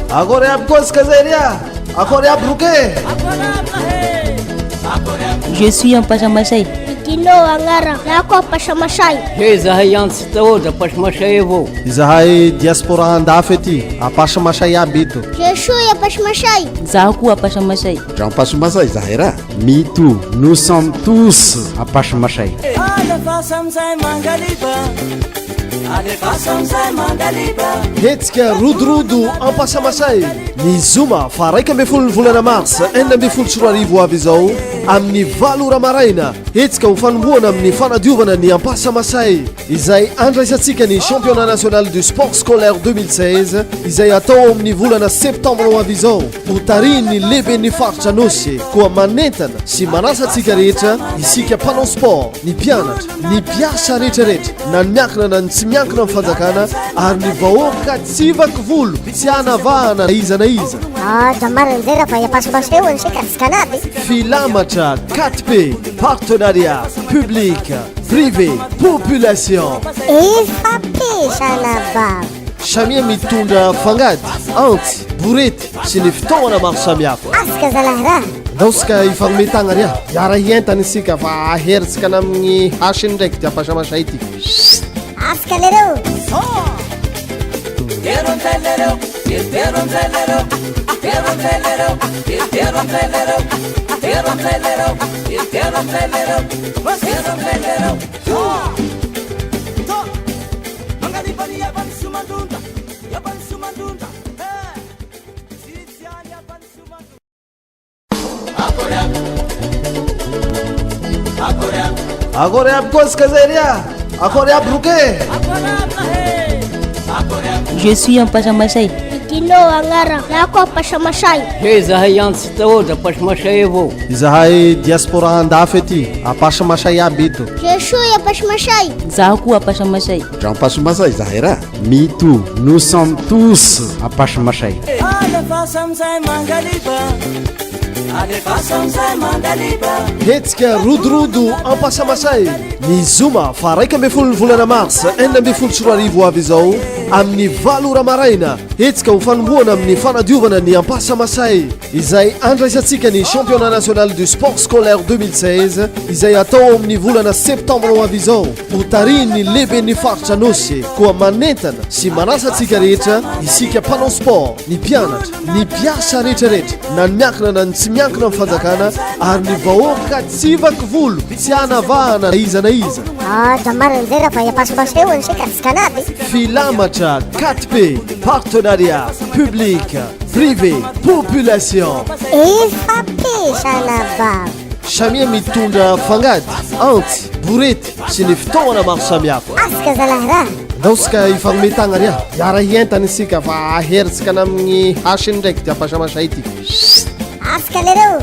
Akory aby kozika zay ria, akory aby roke. Je suis un pasamasay. Dino agnara, nako pasamasay. He zahay antsy taoda pasamasay avao. Izahay diaspora andafy ety, apasamasay aby ito. Je suis pasamasay. Zaho koa pasamasay. Jean Pasamasay zahay ra. Me too, nous sommes tous à Pasamasay. Hetsika rodorodo ampasamasay ny zoma fa 1 volana mars 14 avy izao amin'ny 7 ora maraina hetsika ho fanomboana amin'ny fanadiovana ny ampasamasay izay andraisantsika ny championnat national du sport scolaire 2016 izay atao amin'ny volana septembre avy izao ho tariny lehibe ny faritra Anosy koa manentana sy manasantsika rehetra isika mpanao sport ny mpianatra ny mpiasa rehetrarehetra na ny miankina na ny tsy miankina amin'ny fanjakana ary ny vahoaka tsy vaky volo tsy hanavahana iza na iza. Da marina zay raha va Pasamasay ho ansika tsikanady. Filamatra 4P partenariat public privé population Ifampiasana baba. samia mitondra fangady antsy borety sy ny fitaovana maro samihafa. Aska zalahy raha. daosika ifagnometagna ria iara hientana isika fa aheritsika amin'ny hasiny ndraiky ty Pasamasay ity. Aska lereo. Akory aby kozika zay ria, akory aby roke. Je suis un pasamasay. Dino agnara, nako pasamasay. He zahay antsy taoda pasamasay avao. Izahay diaspora andafy ety, apasamasay aby ito. Je suis pasamasay. Zaho koa pasamasay. Jean Pasamasay zahay ra. Me too, nous sommes tous à Pasamasay. Hetsika rodorodo ampasamasay ny zoma fa 1 volana mars 14 avy izao amin'ny 7 ora maraina hetsika ho fanomboana amin'ny fanadiovana ny ampasamasay izay andraisantsika ny championnat national du sport scolaire 2016 izay atao amin'ny volana septembre avy izao ho tariny lehibe ny faritra Anosy koa manentana sy manasantsika rehetra isika mpanao sport ny mpianatra ny mpiasa rehetrarehetra na ny miankina na ny tsy miankina amin'ny fanjakana ary ny vahoaka tsy vaky volo tsy hanavahana iza na iza. Da marina zay raha va Pasamasay ho ansika tsikanady. Filamatra 4P partenariat public privé population Ifampiasana baba. samia mitondra fangady antsy borety sy ny fitaovana maro samihafa. Aska zalahy raha. daosika ifagnometagna ria iara hientana isika fa aheritsika amin'ny hasiny ndraiky ty Pasamasay ity. Aska lereo.